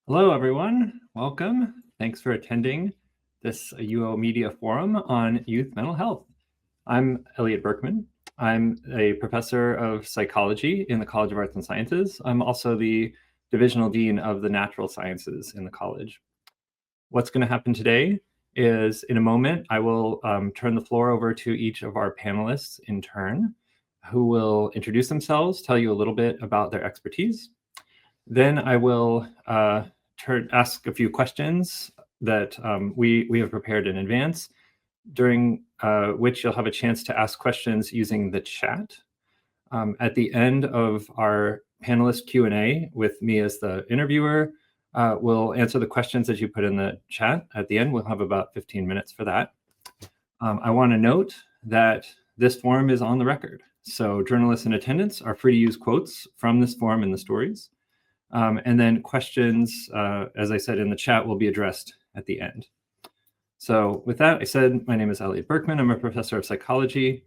Hello, everyone. Welcome. Thanks for attending this UO Media Forum on youth mental health. I'm Elliot Berkman. I'm a professor of psychology in the College of Arts and Sciences. I'm also the divisional dean of the natural sciences in the college. What's going to happen today is, in a moment, I will turn the floor over to each of our panelists in turn, who will introduce themselves, tell you a little bit about their expertise. Then I will ask a few questions that we have prepared in advance, during which you'll have a chance to ask questions using the chat. At the end of our panelist Q&A with me as the interviewer, we'll answer the questions that you put in the chat. At the end, we'll have about 15 minutes for that. I want to note that this forum is on the record, so journalists in attendance are free to use quotes from this forum in the stories. And then questions, as I said in the chat, will be addressed at the end. So with that, I said, my name is Elliot Berkman. I'm a professor of psychology.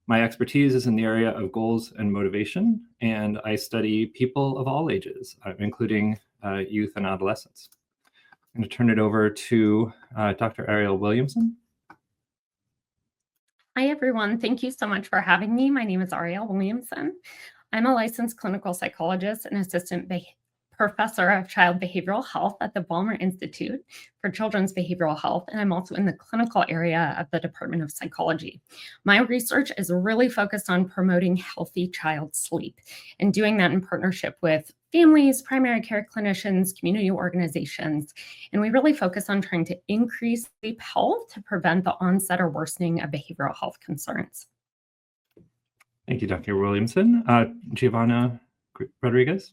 My expertise is in the area of goals and motivation, and I study people of all ages, including youth and adolescents. I'm going to turn it over to Dr. Ariel Williamson. Hi, everyone. Thank you so much for having me. My name is Ariel Williamson. I'm a licensed clinical psychologist and assistant professor of child behavioral health at the Ballmer Institute for Children's Behavioral Health, and I'm also in the clinical area of the Department of Psychology. My research is really focused on promoting healthy child sleep and doing that in partnership with families, primary care clinicians, community organizations, and we really focus on trying to increase sleep health to prevent the onset or worsening of behavioral health concerns. Thank you, Dr. Williamson. Giovanna Rodriguez.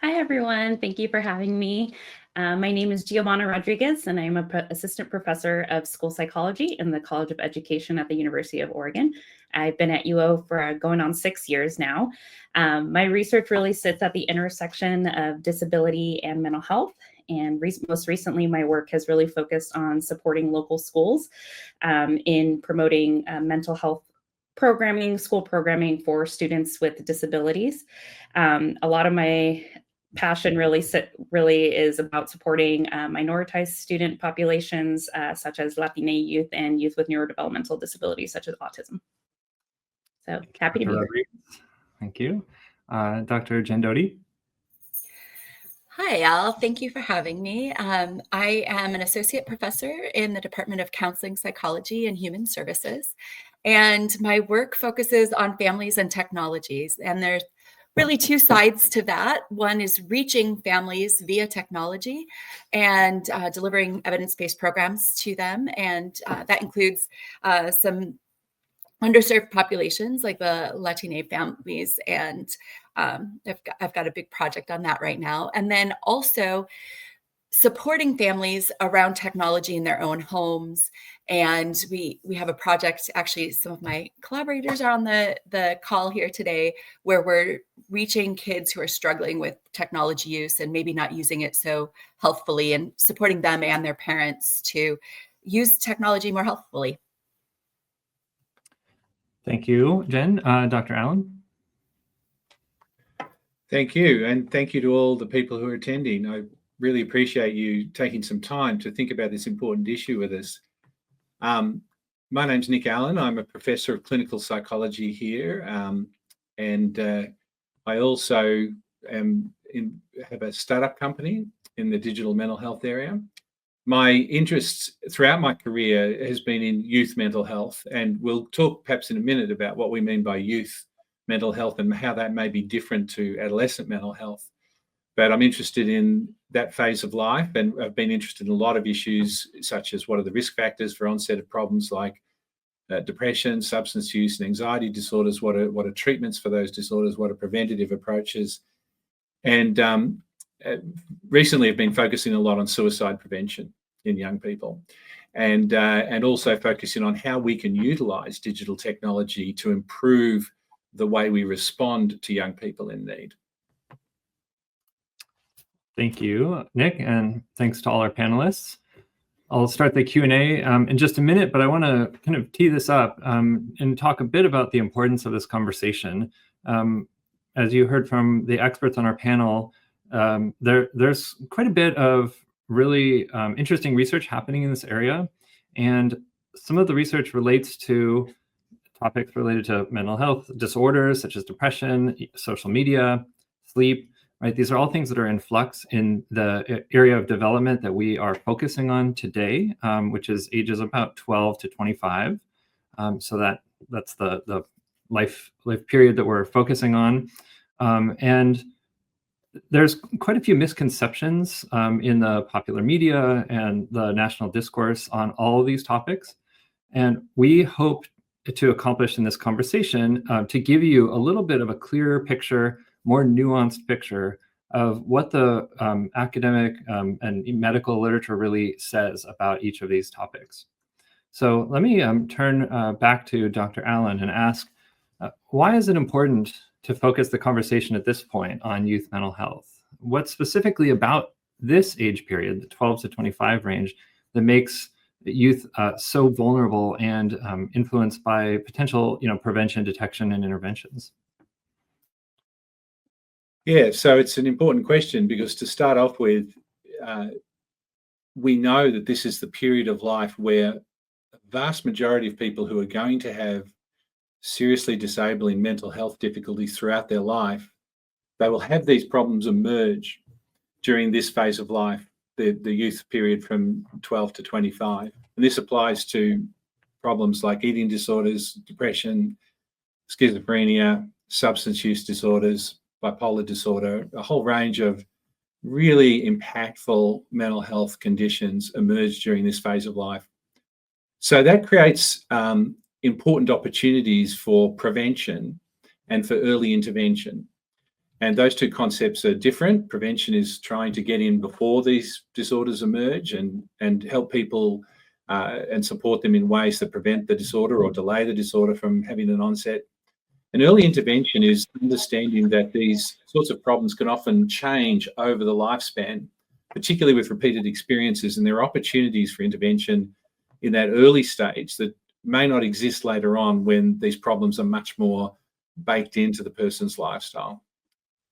Hi, everyone. Thank you for having me. My name is Giovanna Rodriguez, and I'm an assistant professor of school psychology in the College of Education at the University of Oregon. I've been at UO for going on 6 years now. My research really sits at the intersection of disability and mental health. And most recently, my work has really focused on supporting local schools in promoting mental health programming, school programming for students with disabilities. A lot of my passion really is about supporting minoritized student populations, such as Latina youth and youth with neurodevelopmental disabilities, such as autism. So happy to be here. Thank you. Dr. Jen Doty. Hi, Al. Thank you for having me. I am an associate professor in the Department of Counseling, Psychology, and Human Services. And my work focuses on families and technologies. And there's really two sides to that. One is reaching families via technology and delivering evidence-based programs to them. And that includes some underserved populations like the Latina families. And I've got a big project on that right now. And then also supporting families around technology in their own homes. And we have a project, actually, some of my collaborators are on the call here today, where we're reaching kids who are struggling with technology use and maybe not using it so healthfully, and supporting them and their parents to use technology more healthfully. Thank you, Jen. Dr. Allen. Thank you. And thank you to all the people who are attending. I really appreciate you taking some time to think about this important issue with us. My name's Nick Allen. I'm a professor of clinical psychology here. And I also have a startup company in the digital mental health area. My interests throughout my career has been in youth mental health. And we'll talk perhaps in a minute about what we mean by youth mental health and how that may be different to adolescent mental health. But I'm interested in that phase of life, and I've been interested in a lot of issues, such as what are the risk factors for onset of problems like depression, substance use, and anxiety disorders. What are treatments for those disorders? What are preventative approaches? And recently, I've been focusing a lot on suicide prevention in young people, and also focusing on how we can utilize digital technology to improve the way we respond to young people in need. Thank you, Nick, and thanks to all our panelists. I'll start the Q&A in just a minute, but I want to kind of tee this up and talk a bit about the importance of this conversation. As you heard from the experts on our panel, There's quite a bit of really interesting research happening in this area, and some of the research relates to topics related to mental health disorders such as depression, social media, sleep, right? These are all things that are in flux in the area of development that we are focusing on today, which is ages about 12 to 25. So that's the life period that we're focusing on. And there's quite a few misconceptions in the popular media and the national discourse on all of these topics. And we hope to accomplish in this conversation to give you a little bit of a clearer picture, more nuanced picture of what the academic and medical literature really says about each of these topics. So let me turn back to Dr. Allen and ask, why is it important to focus the conversation at this point on youth mental health? What specifically about this age period, the 12 to 25 range, that makes youth so vulnerable and influenced by potential, prevention, detection, and interventions? Yeah, so it's an important question because to start off with, we know that this is the period of life where a vast majority of people who are going to have seriously disabling mental health difficulties throughout their life, they will have these problems emerge during this phase of life, the youth period from 12 to 25. And this applies to problems like eating disorders, depression, schizophrenia, substance use disorders, bipolar disorder, a whole range of really impactful mental health conditions emerge during this phase of life. So that creates important opportunities for prevention and for early intervention. And those two concepts are different. Prevention is trying to get in before these disorders emerge and help people and support them in ways that prevent the disorder or delay the disorder from having an onset. And early intervention is understanding that these sorts of problems can often change over the lifespan, particularly with repeated experiences, and there are opportunities for intervention in that early stage that may not exist later on when these problems are much more baked into the person's lifestyle.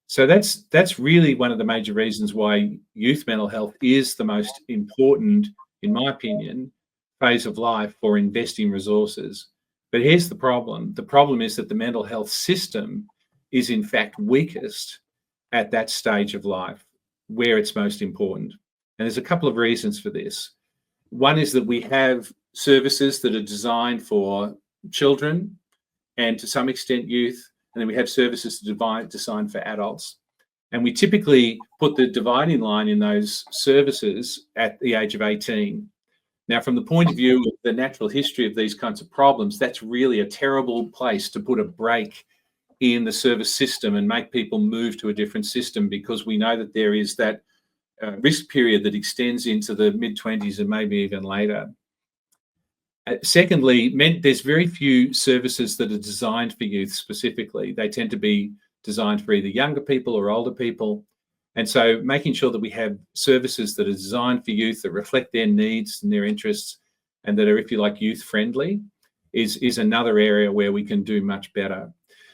So that's really one of the major reasons why youth mental health is the most important, in my opinion, phase of life for investing resources. But here's the problem. The problem is that the mental health system is in fact weakest at that stage of life where it's most important. And there's a couple of reasons for this. One is that we have services that are designed for children and to some extent youth, and then we have services designed for adults. And we typically put the dividing line in those services at the age of 18. Now, from the point of view of the natural history of these kinds of problems, that's really a terrible place to put a break in the service system and make people move to a different system, because we know that there is that risk period that extends into the mid-20s and maybe even later. Secondly, there's very few services that are designed for youth specifically. They tend to be designed for either younger people or older people. And so making sure that we have services that are designed for youth, that reflect their needs and their interests, and that are, if you like, youth friendly, is another area where we can do much better.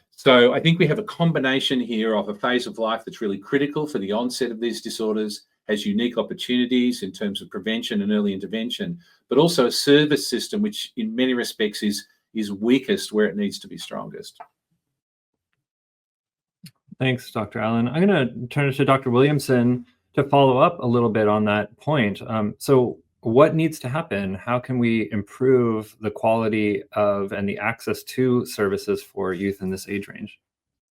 So I think we have a combination here of a phase of life that's really critical for the onset of these disorders, has unique opportunities in terms of prevention and early intervention, but also a service system which in many respects is weakest where it needs to be strongest. Thanks, Dr. Allen. I'm going to turn it to Dr. Williamson to follow up a little bit on that point. So what needs to happen? How can we improve the quality of and the access to services for youth in this age range?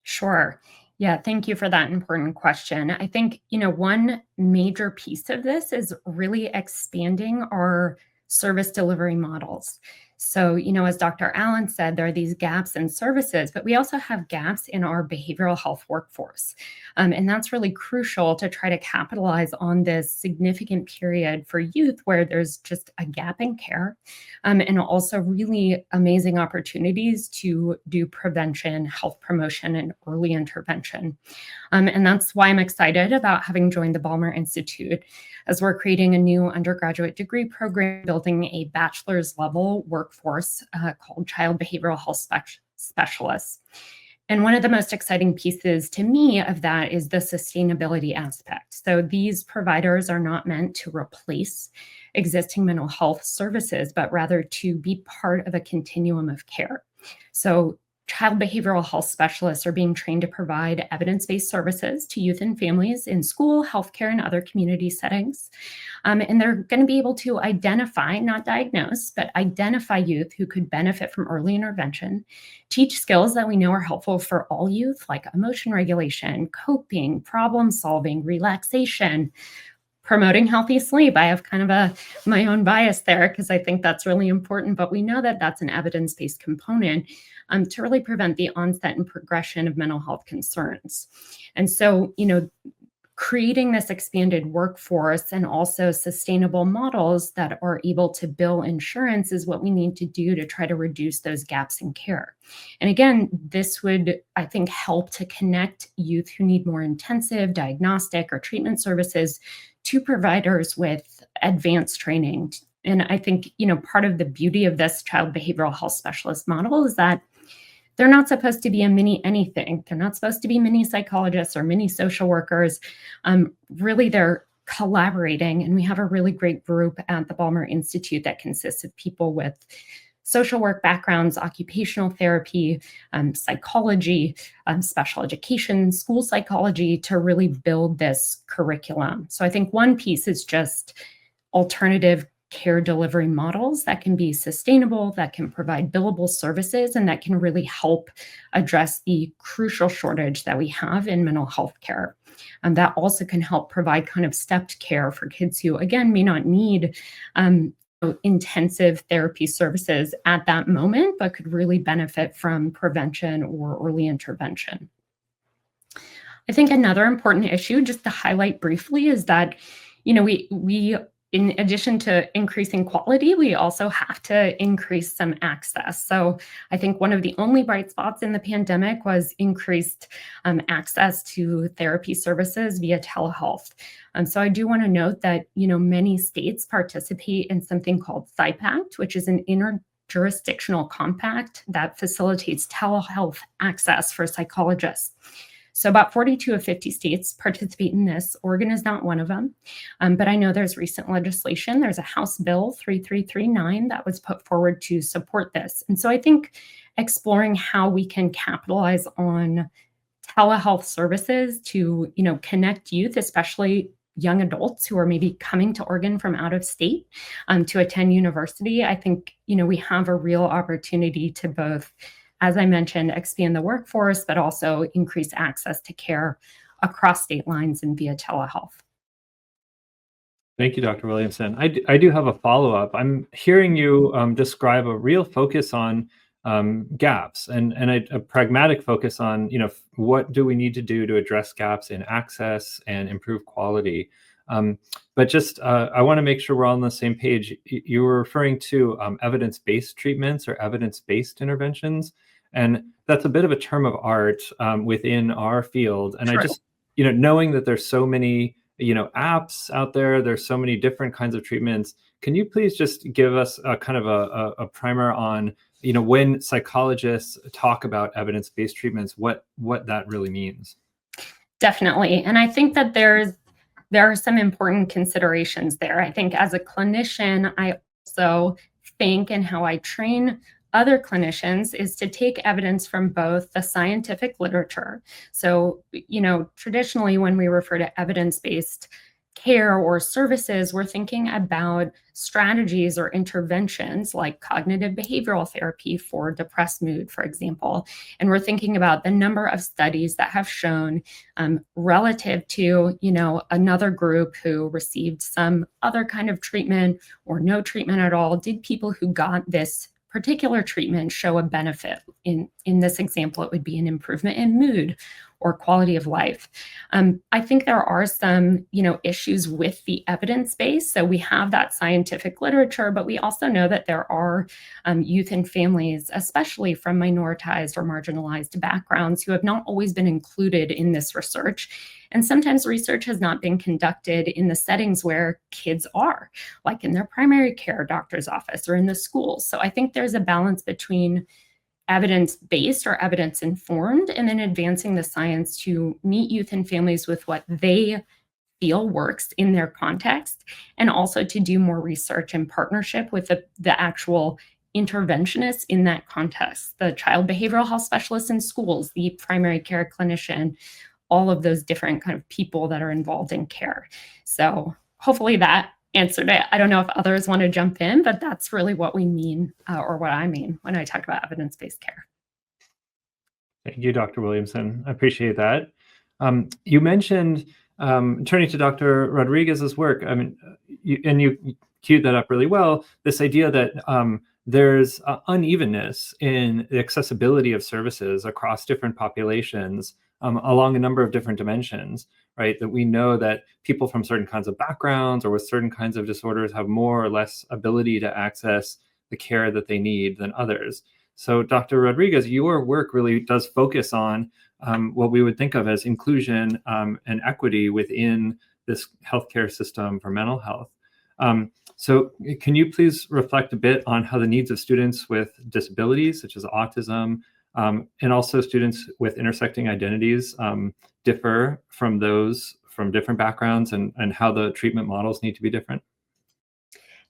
Sure. Yeah, thank you for that important question. I think, one major piece of this is really expanding our service delivery models. So, as Dr. Allen said, there are these gaps in services, but we also have gaps in our behavioral health workforce. And that's really crucial to try to capitalize on this significant period for youth where there's just a gap in care, and also really amazing opportunities to do prevention, health promotion, and early intervention. And that's why I'm excited about having joined the Ballmer Institute, as we're creating a new undergraduate degree program, building a bachelor's level workforce called Child Behavioral Health Specialists. And one of the most exciting pieces to me of that is the sustainability aspect. So these providers are not meant to replace existing mental health services, but rather to be part of a continuum of care. So child behavioral health specialists are being trained to provide evidence-based services to youth and families in school, healthcare, and other community settings. And they're going to be able to identify, not diagnose, but identify youth who could benefit from early intervention, teach skills that we know are helpful for all youth, like emotion regulation, coping, problem solving, relaxation, promoting healthy sleep. I have kind of my own bias there because I think that's really important, but we know that that's an evidence-based component to really prevent the onset and progression of mental health concerns. And so, creating this expanded workforce and also sustainable models that are able to bill insurance is what we need to do to try to reduce those gaps in care. And again, this would, I think, help to connect youth who need more intensive diagnostic or treatment services to providers with advanced training. And I think, part of the beauty of this child behavioral health specialist model is that they're not supposed to be a mini anything. They're not supposed to be mini psychologists or mini social workers. Really, they're collaborating. And we have a really great group at the Ballmer Institute that consists of people with social work backgrounds, occupational therapy, psychology, special education, school psychology to really build this curriculum. So I think one piece is just alternative care delivery models that can be sustainable, that can provide billable services, and that can really help address the crucial shortage that we have in mental health care. And that also can help provide kind of stepped care for kids who, again, may not need intensive therapy services at that moment, but could really benefit from prevention or early intervention. I think another important issue, just to highlight briefly, is that, we in addition to increasing quality, we also have to increase some access. So I think one of the only bright spots in the pandemic was increased access to therapy services via telehealth. So I do want to note that, many states participate in something called SIPACT, which is an interjurisdictional compact that facilitates telehealth access for psychologists. So about 42 of 50 states participate in this. Oregon is not one of them, but I know there's recent legislation. There's a House Bill 3339 that was put forward to support this. And so I think exploring how we can capitalize on telehealth services to, connect youth, especially young adults who are maybe coming to Oregon from out of state to attend university, I think, we have a real opportunity to both, as I mentioned, expand the workforce, but also increase access to care across state lines and via telehealth. Thank you, Dr. Williamson. I do have a follow-up. I'm hearing you describe a real focus on gaps and a pragmatic focus on, what do we need to do to address gaps in access and improve quality. But just, I want to make sure we're all on the same page. You were referring to evidence-based treatments or evidence-based interventions. And that's a bit of a term of art within our field. And Sure. I just, knowing that there's so many, apps out there, there's so many different kinds of treatments. Can you please just give us a kind of a primer on, when psychologists talk about evidence-based treatments, what that really means? Definitely. And I think that there are some important considerations there. I think as a clinician, I also think, and how I train other clinicians, is to take evidence from both the scientific literature. So, traditionally, when we refer to evidence-based care or services, we're thinking about strategies or interventions like cognitive behavioral therapy for depressed mood, for example. And we're thinking about the number of studies that have shown relative to, another group who received some other kind of treatment or no treatment at all. Did people who got this particular treatment show a benefit? In this example, it would be an improvement in mood or quality of life. I think there are some, issues with the evidence base. So we have that scientific literature, but we also know that there are youth and families, especially from minoritized or marginalized backgrounds, who have not always been included in this research. And sometimes research has not been conducted in the settings where kids are, like in their primary care doctor's office or in the schools. So I think there's a balance between evidence-based or evidence-informed, and then advancing the science to meet youth and families with what they feel works in their context, and also to do more research in partnership with the actual interventionists in that context, the child behavioral health specialists in schools, the primary care clinician, all of those different kind of people that are involved in care. So hopefully that answered it. I don't know if others want to jump in, but that's really what we mean, or what I mean when I talk about evidence-based care. Thank you, Dr. Williamson. I appreciate that. You mentioned, turning to Dr. Rodriguez's work, I mean, you queued that up really well, this idea that there's unevenness in the accessibility of services across different populations along a number of different dimensions, right? That we know that people from certain kinds of backgrounds or with certain kinds of disorders have more or less ability to access the care that they need than others. So Dr. Rodriguez, your work really does focus on what we would think of as inclusion and equity within this healthcare system for mental health. So can you please reflect a bit on how the needs of students with disabilities, such as autism, and also students with intersecting identities differ from those from different backgrounds, and how the treatment models need to be different?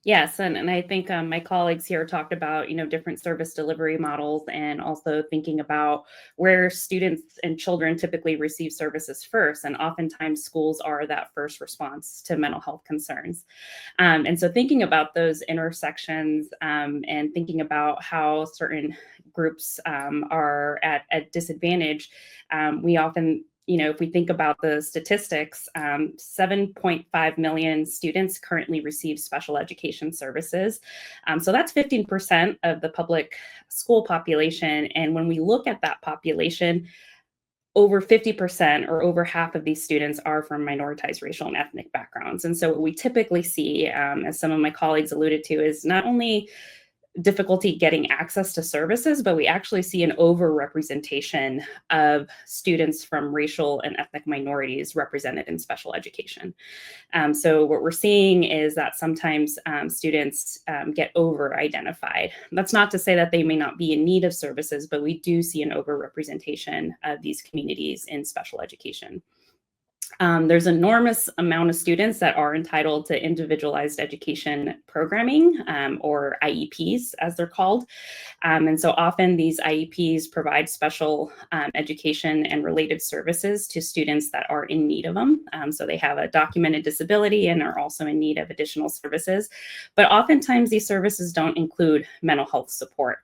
Yes, and I think my colleagues here talked about, different service delivery models, and also thinking about where students and children typically receive services first. And oftentimes schools are that first response to mental health concerns. And so thinking about those intersections and thinking about how certain groups are at disadvantage, we often, if we think about the statistics, 7.5 million students currently receive special education services. So that's 15% of the public school population. And when we look at that population, over 50% or over half of these students are from minoritized racial and ethnic backgrounds. And so what we typically see, as some of my colleagues alluded to, is not only difficulty getting access to services, but we actually see an overrepresentation of students from racial and ethnic minorities represented in special education. So what we're seeing is that sometimes students get over-identified. That's not to say that they may not be in need of services, but we do see an overrepresentation of these communities in special education. There's an enormous amount of students that are entitled to individualized education programming, or IEPs as they're called. And so often these IEPs provide special education and related services to students that are in need of them. So they have a documented disability and are also in need of additional services. But oftentimes these services don't include mental health support.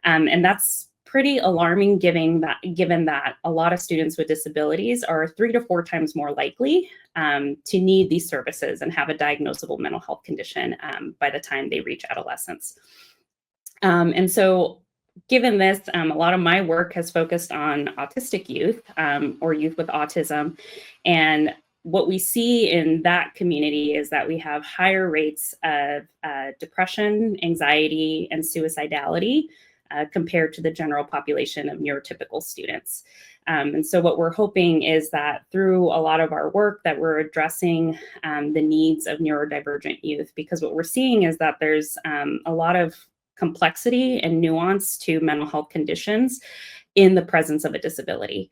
And that's pretty alarming given that a lot of students with disabilities are 3 to 4 times more likely to need these services and have a diagnosable mental health condition by the time they reach adolescence. And so given this, a lot of my work has focused on autistic youth or youth with autism. And what we see in that community is that we have higher rates of depression, anxiety, and suicidality compared to the general population of neurotypical students. And so what we're hoping is that through a lot of our work that we're addressing the needs of neurodivergent youth, because what we're seeing is that there's a lot of complexity and nuance to mental health conditions in the presence of a disability.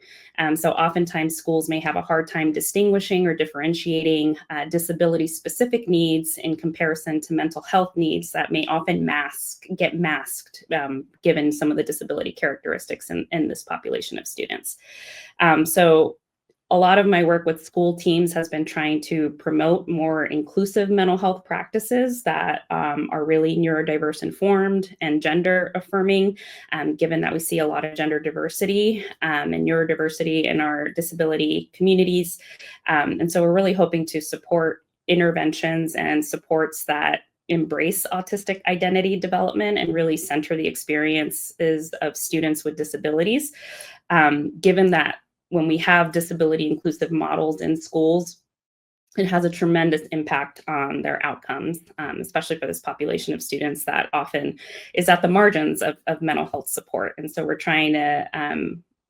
So oftentimes schools may have a hard time distinguishing or differentiating disability-specific needs in comparison to mental health needs that may often get masked given some of the disability characteristics in this population of students. So a lot of my work with school teams has been trying to promote more inclusive mental health practices that are really neurodiverse informed and gender affirming, given that we see a lot of gender diversity and neurodiversity in our disability communities. And so we're really hoping to support interventions and supports that embrace autistic identity development and really center the experiences of students with disabilities, given that when we have disability inclusive models in schools, it has a tremendous impact on their outcomes, especially for this population of students that often is at the margins of mental health support. And so we're trying to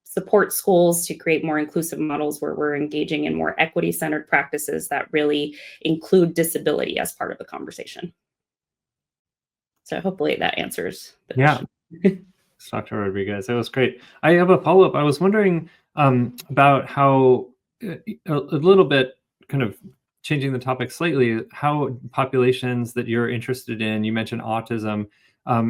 support schools to create more inclusive models where we're engaging in more equity-centered practices that really include disability as part of the conversation. So hopefully that answers the question. Dr. Rodriguez. That was great. I have a follow-up. I was wondering about how a little bit kind of changing the topic slightly, how populations that you're interested in, you mentioned autism,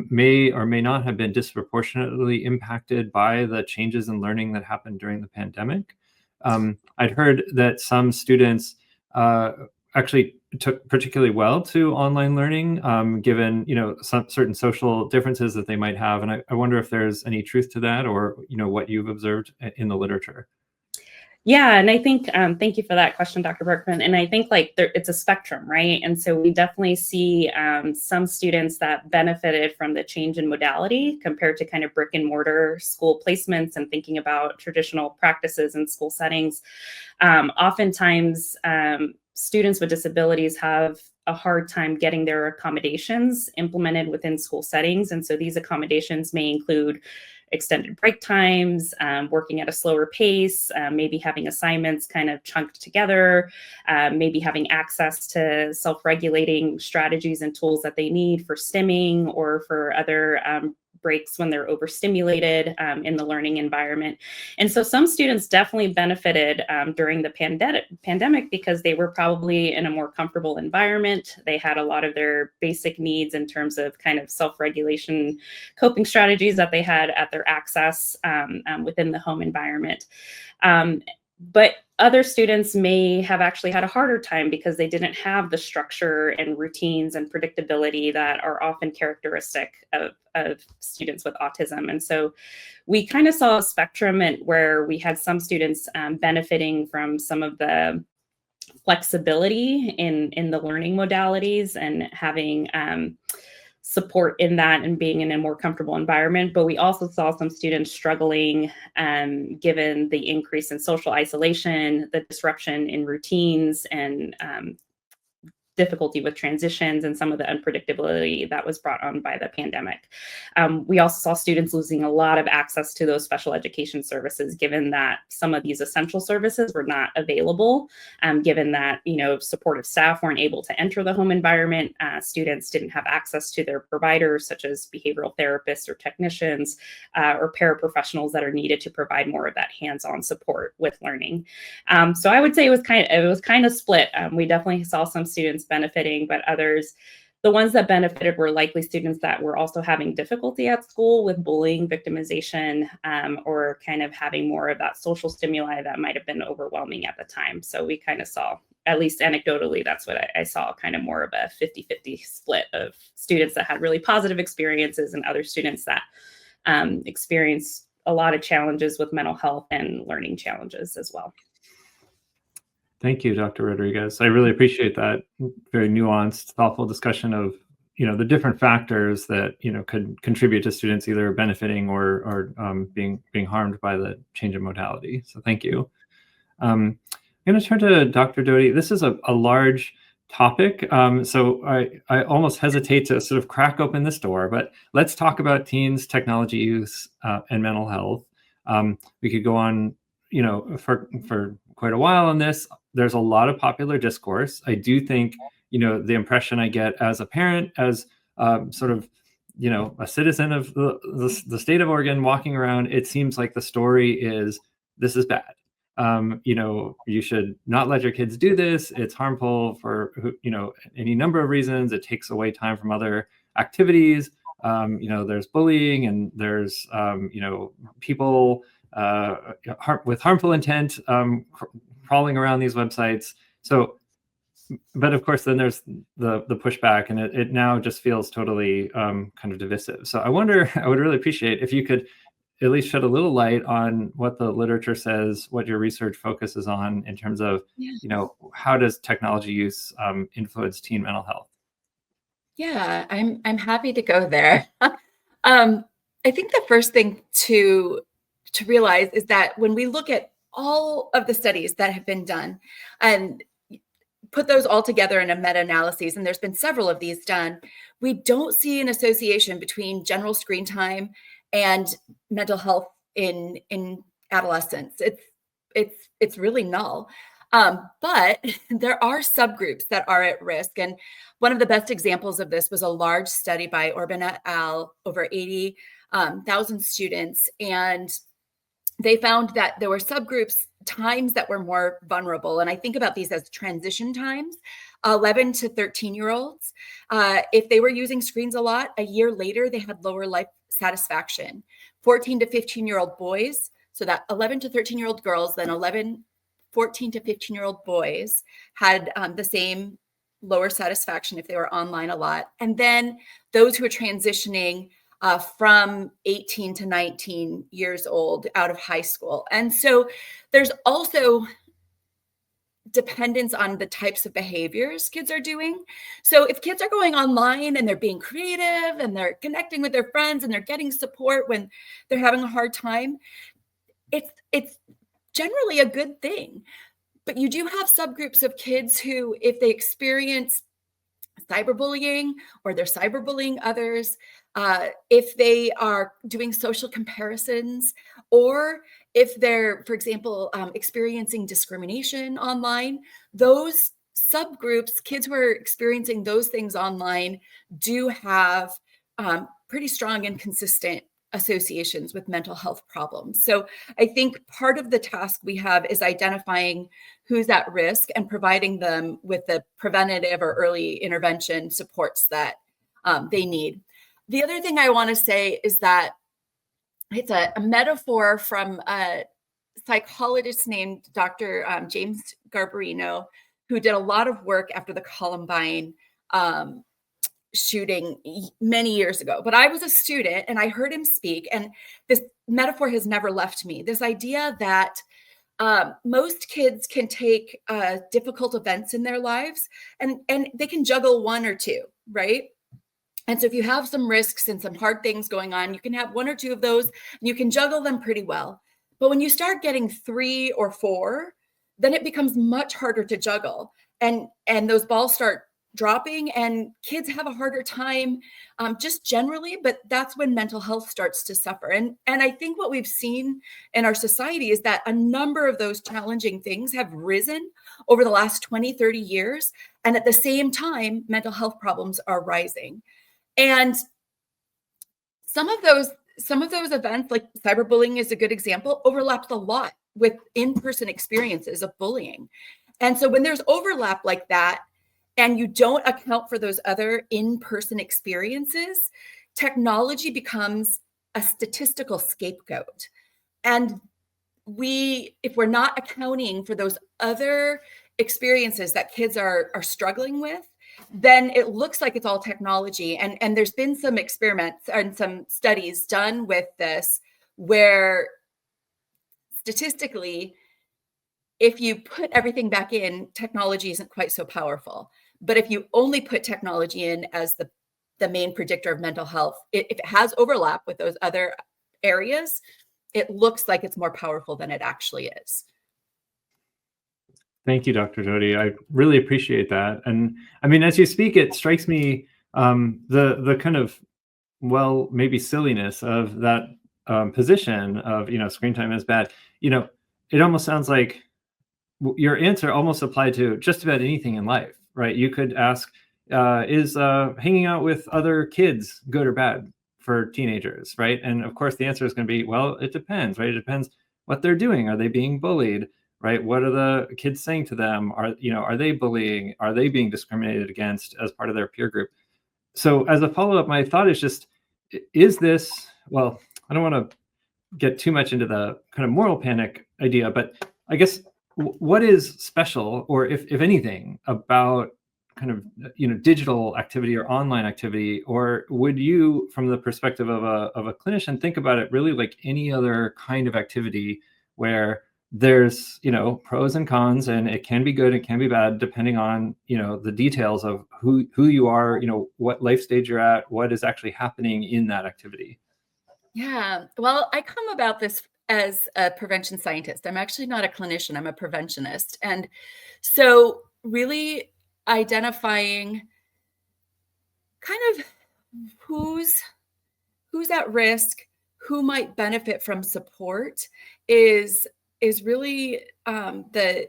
may or may not have been disproportionately impacted by the changes in learning that happened during the pandemic. I'd heard that some students actually took particularly well to online learning, given some certain social differences that they might have, and I wonder if there's any truth to that, or what you've observed in the literature. Yeah, and I think thank you for that question, Dr. Berkman. And I think it's a spectrum, right? And so we definitely see some students that benefited from the change in modality compared to kind of brick and mortar school placements and thinking about traditional practices in school settings. Oftentimes, students with disabilities have a hard time getting their accommodations implemented within school settings. And so these accommodations may include extended break times, working at a slower pace, maybe having assignments kind of chunked together, maybe having access to self-regulating strategies and tools that they need for stimming or for other breaks when they're overstimulated in the learning environment. And so some students definitely benefited during the pandemic because they were probably in a more comfortable environment. They had a lot of their basic needs in terms of kind of self-regulation coping strategies that they had at their access within the home environment. But other students may have actually had a harder time because they didn't have the structure and routines and predictability that are often characteristic of students with autism. And so we kind of saw a spectrum where we had some students benefiting from some of the flexibility in the learning modalities and having support in that and being in a more comfortable environment. But we also saw some students struggling given the increase in social isolation, the disruption in routines, and difficulty with transitions and some of the unpredictability that was brought on by the pandemic. We also saw students losing a lot of access to those special education services, given that some of these essential services were not available, given that, supportive staff weren't able to enter the home environment. Students didn't have access to their providers, such as behavioral therapists or technicians or paraprofessionals that are needed to provide more of that hands-on support with learning. So I would say it was kind of split. We definitely saw some students benefiting, but others, the ones that benefited were likely students that were also having difficulty at school with bullying, victimization, or kind of having more of that social stimuli that might have been overwhelming at the time. So we kind of saw, at least anecdotally, that's what I saw, kind of more of a 50-50 split of students that had really positive experiences and other students that experienced a lot of challenges with mental health and learning challenges as well. Thank you, Dr. Rodriguez. I really appreciate that very nuanced, thoughtful discussion of, the different factors that, could contribute to students either benefiting or being harmed by the change in modality. So thank you. I'm going to turn to Dr. Doty. This is a large topic, so I almost hesitate to sort of crack open this door, but let's talk about teens, technology use, and mental health. We could go on, for quite a while on this. There's a lot of popular discourse. I do think, the impression I get as a parent, as sort of, a citizen of the state of Oregon walking around, it seems like the story is, this is bad. You should not let your kids do this. It's harmful for, any number of reasons. It takes away time from other activities. There's bullying and there's, people with harmful intent crawling around these websites. So, but of course, then there's the pushback, and it now just feels totally kind of divisive. So I would really appreciate if you could at least shed a little light on what the literature says, what your research focuses on in terms of, how does technology use influence teen mental health? Yeah, I'm happy to go there. I think the first thing to realize is that when we look at all of the studies that have been done and put those all together in a meta-analysis, and there's been several of these done, we don't see an association between general screen time and mental health in adolescence. It's really null. But there are subgroups that are at risk. And one of the best examples of this was a large study by Orban et al. Over 80 1,000 students, and they found that there were subgroups, times that were more vulnerable. And I think about these as transition times. 11 to 13-year-olds, if they were using screens a lot, a year later, they had lower life satisfaction. 14 to 15-year-old boys, so that 11 to 13-year-old girls, then 14 to 15-year-old boys had the same lower satisfaction if they were online a lot. And then those who are transitioning from 18 to 19 years old out of high school. And so there's also dependence on the types of behaviors kids are doing. So if kids are going online and they're being creative and they're connecting with their friends and they're getting support when they're having a hard time, it's generally a good thing. But you do have subgroups of kids who, if they experience cyberbullying or they're cyberbullying others, if they are doing social comparisons, or if they're, for example, experiencing discrimination online, those subgroups, kids who are experiencing those things online, do have pretty strong and consistent associations with mental health problems. So I think part of the task we have is identifying who's at risk and providing them with the preventative or early intervention supports that they need. The other thing I want to say is that it's a metaphor from a psychologist named Dr. James Garbarino, who did a lot of work after the Columbine shooting many years ago. But I was a student and I heard him speak, and this metaphor has never left me. This idea that most kids can take difficult events in their lives and they can juggle one or two, right? And so if you have some risks and some hard things going on, you can have one or two of those and you can juggle them pretty well. But when you start getting 3 or 4, then it becomes much harder to juggle. And those balls start dropping and kids have a harder time just generally, but that's when mental health starts to suffer. And I think what we've seen in our society is that a number of those challenging things have risen over the last 20, 30 years. And at the same time, mental health problems are rising. And some of those events, like cyberbullying is a good example, overlapped a lot with in-person experiences of bullying. And so when there's overlap like that, and you don't account for those other in-person experiences, technology becomes a statistical scapegoat. And if we're not accounting for those other experiences that kids are struggling with, then it looks like it's all technology. And there's been some experiments and some studies done with this where statistically, if you put everything back in, technology isn't quite so powerful. But if you only put technology in as the main predictor of mental health, if it has overlap with those other areas, it looks like it's more powerful than it actually is. Thank you, Dr. Jody. I really appreciate that. And I mean, as you speak, it strikes me the kind of, well, maybe silliness of that position of, screen time is bad. It almost sounds like your answer almost applied to just about anything in life, right? You could ask, is hanging out with other kids good or bad for teenagers, right? And of course, the answer is going to be, well, it depends, right? It depends what they're doing. Are they being bullied? Right? What are the kids saying to them? Are they bullying? Are they being discriminated against as part of their peer group? So as a follow-up, my thought is just, is this, well, I don't want to get too much into the kind of moral panic idea, but I guess what is special, or if anything, about kind of, digital activity or online activity? Or would you, from the perspective of a clinician, think about it really like any other kind of activity where there's pros and cons, and it can be good, it can be bad, depending on the details of who you are, what life stage you're at, what is actually happening in that activity? Yeah, well, I come about this as a prevention scientist. I'm actually not a clinician, I'm a preventionist. And so really identifying kind of who's at risk, who might benefit from support is really the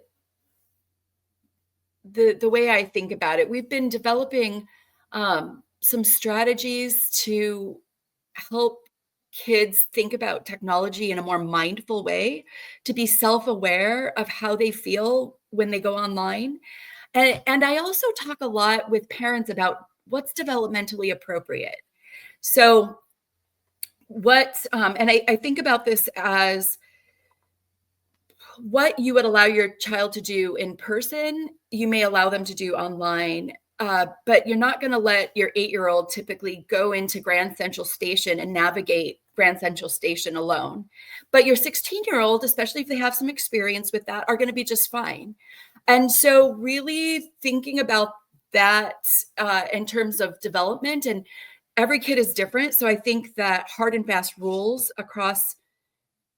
way I think about it. We've been developing some strategies to help kids think about technology in a more mindful way, to be self-aware of how they feel when they go online. And I also talk a lot with parents about what's developmentally appropriate. So and I think about this as what you would allow your child to do in person, you may allow them to do online. But you're not going to let your 8-year-old typically go into Grand Central Station and navigate Grand Central Station alone. But your 16-year-old, especially if they have some experience with that, are going to be just fine. And so really thinking about that in terms of development, and every kid is different. So I think that hard and fast rules across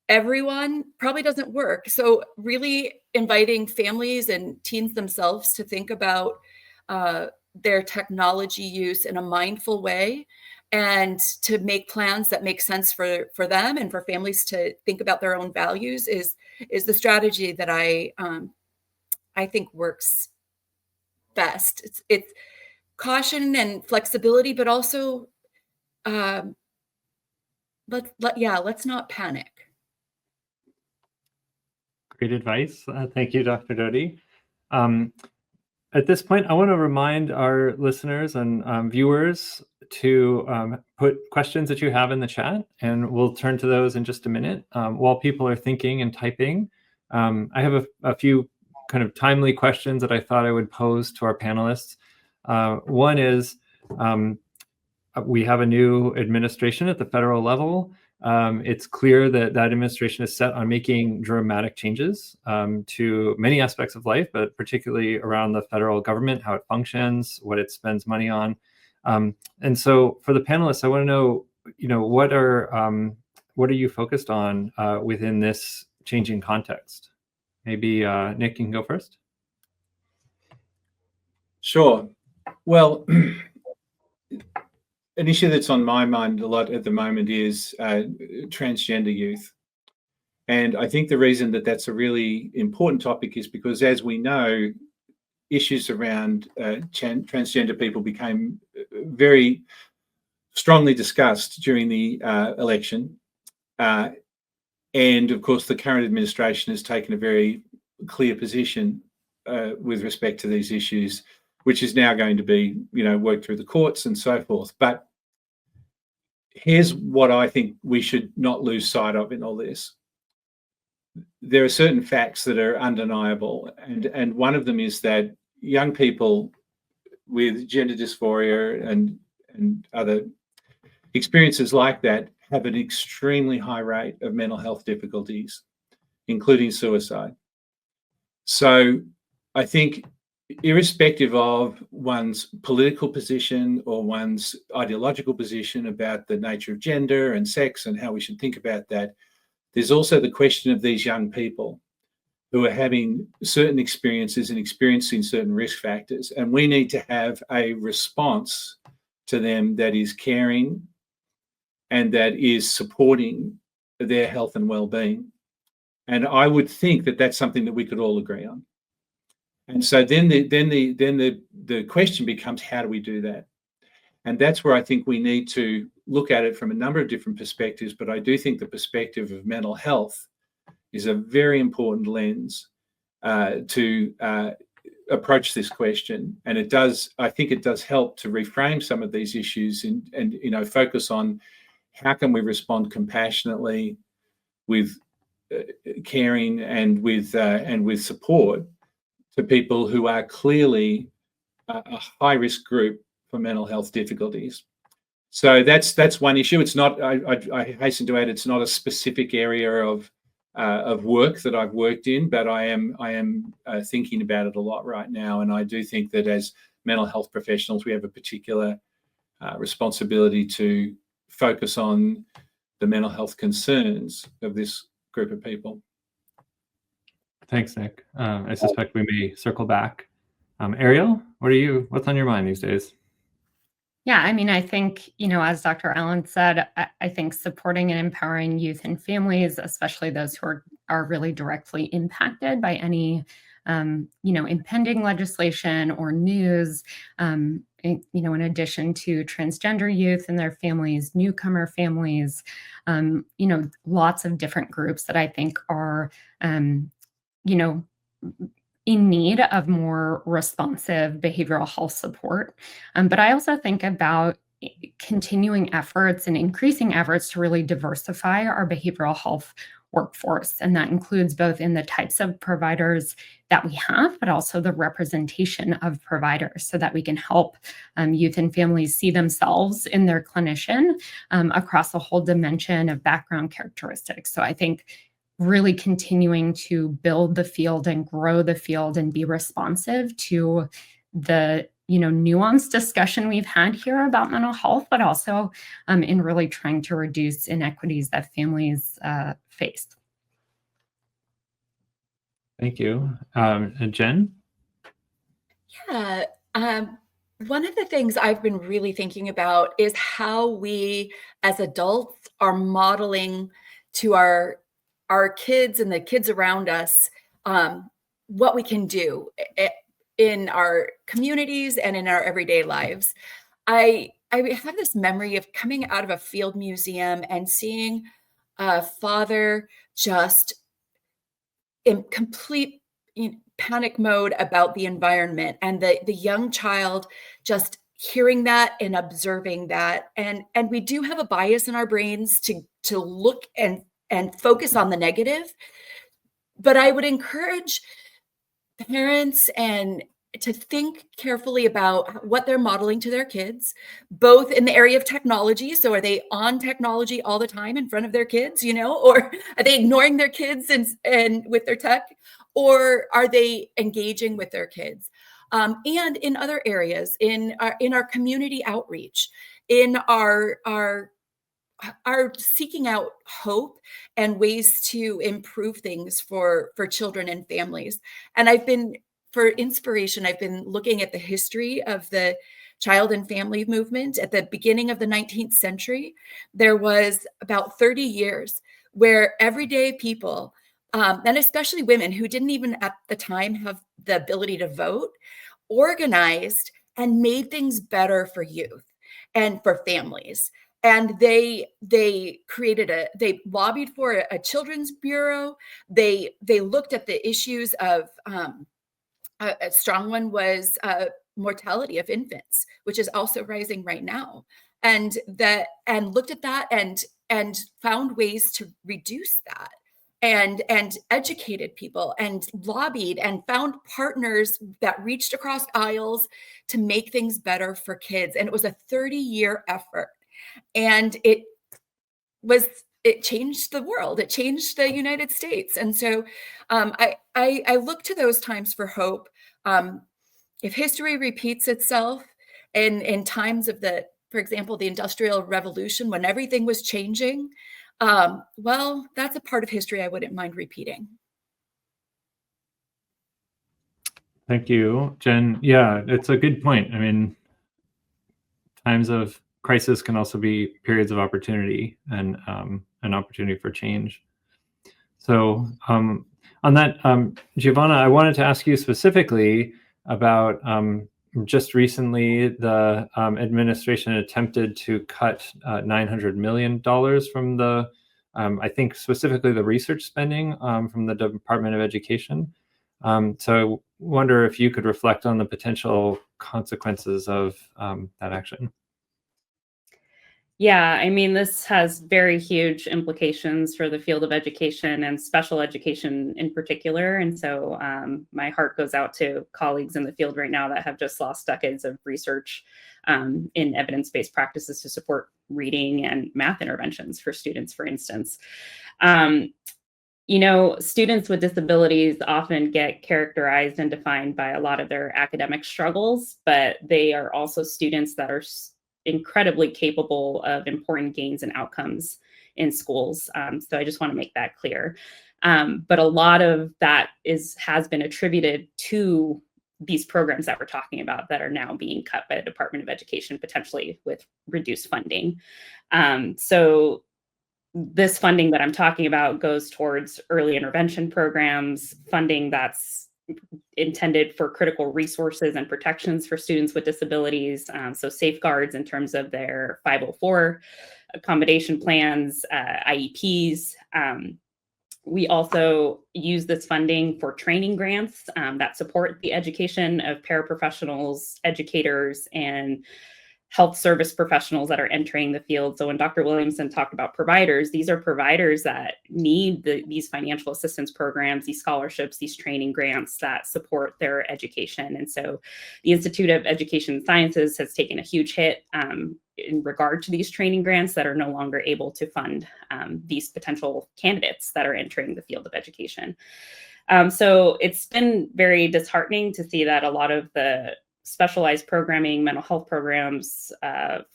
everyone probably doesn't work. So really inviting families and teens themselves to think about their technology use in a mindful way, and to make plans that make sense for them, and for families to think about their own values is the strategy that I think works best. It's caution and flexibility, but also let's not panic. Great advice. Thank you, Dr. Doty. At this point, I want to remind our listeners and viewers to put questions that you have in the chat, and we'll turn to those in just a minute. While people are thinking and typing, I have a few kind of timely questions that I thought I would pose to our panelists. One is, we have a new administration at the federal level. It's clear that administration is set on making dramatic changes to many aspects of life, but particularly around the federal government, how it functions, what it spends money on. And so for the panelists, I want to know, what are you focused on within this changing context? Maybe Nick, you can go first. Sure. Well, an issue that's on my mind a lot at the moment is transgender youth. And I think the reason that that's a really important topic is because, as we know, issues around transgender people became very strongly discussed during the election. And of course, the current administration has taken a very clear position with respect to these issues, which is now going to be, worked through the courts and so forth. But here's what I think we should not lose sight of in all this. There are certain facts that are undeniable, and one of them is that young people with gender dysphoria and other experiences like that have an extremely high rate of mental health difficulties, including suicide. So I think, irrespective of one's political position or one's ideological position about the nature of gender and sex and how we should think about that, there's also the question of these young people who are having certain experiences and experiencing certain risk factors. And we need to have a response to them that is caring and that is supporting their health and well-being. And I would think that that's something that we could all agree on. And so then the question becomes, how do we do that? And that's where I think we need to look at it from a number of different perspectives. But I do think the perspective of mental health is a very important lens to approach this question. And I think it does help to reframe some of these issues and focus on how can we respond compassionately, with caring and with support to people who are clearly a high-risk group for mental health difficulties. So that's one issue. It's not. I hasten to add, it's not a specific area of work that I've worked in, but I am thinking about it a lot right now. And I do think that as mental health professionals, we have a particular responsibility to focus on the mental health concerns of this group of people. Thanks, Nick. I suspect we may circle back. Ariel, what's on your mind these days? Yeah, I think, as Dr. Allen said, I think supporting and empowering youth and families, especially those who are really directly impacted by any, impending legislation or news, in addition to transgender youth and their families, newcomer families, lots of different groups that I think are, in need of more responsive behavioral health support. But I also think about continuing efforts and increasing efforts to really diversify our behavioral health workforce. And that includes both in the types of providers that we have, but also the representation of providers so that we can help youth and families see themselves in their clinician across a whole dimension of background characteristics. So I think really continuing to build the field and grow the field and be responsive to the nuanced discussion we've had here about mental health, but also in really trying to reduce inequities that families face. Thank you. And Jen? Yeah. One of the things I've been really thinking about is how we as adults are modeling to our kids and the kids around us what we can do in our communities and in our everyday lives. I have this memory of coming out of a field museum and seeing a father just in complete panic mode about the environment, and the young child just hearing that and observing that. And we do have a bias in our brains to look and focus on the negative. But I would encourage parents and to think carefully about what they're modeling to their kids, both in the area of technology. So are they on technology all the time in front of their kids, or are they ignoring their kids and with their tech, or are they engaging with their kids? And in other areas, in our community outreach, in our seeking out hope and ways to improve things for children and families. And for inspiration, I've been looking at the history of the child and family movement. At the beginning of the 19th century, there was about 30 years where everyday people, and especially women who didn't even at the time have the ability to vote, organized and made things better for youth and for families. And they lobbied for a children's bureau. They looked at the issues of a strong one was mortality of infants, which is also rising right now, and looked at that and found ways to reduce that, and educated people and lobbied and found partners that reached across aisles to make things better for kids. And it was a 30-year effort. And it changed the world. It changed the United States. And so I look to those times for hope. If history repeats itself in times of for example, the Industrial Revolution, when everything was changing, well, that's a part of history I wouldn't mind repeating. Thank you, Jen. Yeah, it's a good point. I mean, times of crisis can also be periods of opportunity and an opportunity for change. So on that, Giovanna, I wanted to ask you specifically about just recently the administration attempted to cut $900 million from the, I think specifically the research spending from the Department of Education. So I wonder if you could reflect on the potential consequences of that action. Yeah, I mean, this has very huge implications for the field of education and special education in particular. And so my heart goes out to colleagues in the field right now that have just lost decades of research in evidence-based practices to support reading and math interventions for students, for instance. Students with disabilities often get characterized and defined by a lot of their academic struggles, but they are also students that are incredibly capable of important gains and outcomes in schools. So I just want to make that clear. But a lot of that has been attributed to these programs that we're talking about that are now being cut by the Department of Education, potentially with reduced funding. So this funding that I'm talking about goes towards early intervention programs, funding that's intended for critical resources and protections for students with disabilities. So safeguards in terms of their 504 accommodation plans, IEPs. We also use this funding for training grants that support the education of paraprofessionals, educators, and health service professionals that are entering the field. So when Dr. Williamson talked about providers, these are providers that need these financial assistance programs, these scholarships, these training grants that support their education. And so the Institute of Education and Sciences has taken a huge hit in regard to these training grants that are no longer able to fund these potential candidates that are entering the field of education. So it's been very disheartening to see that a lot of the specialized programming, mental health programs,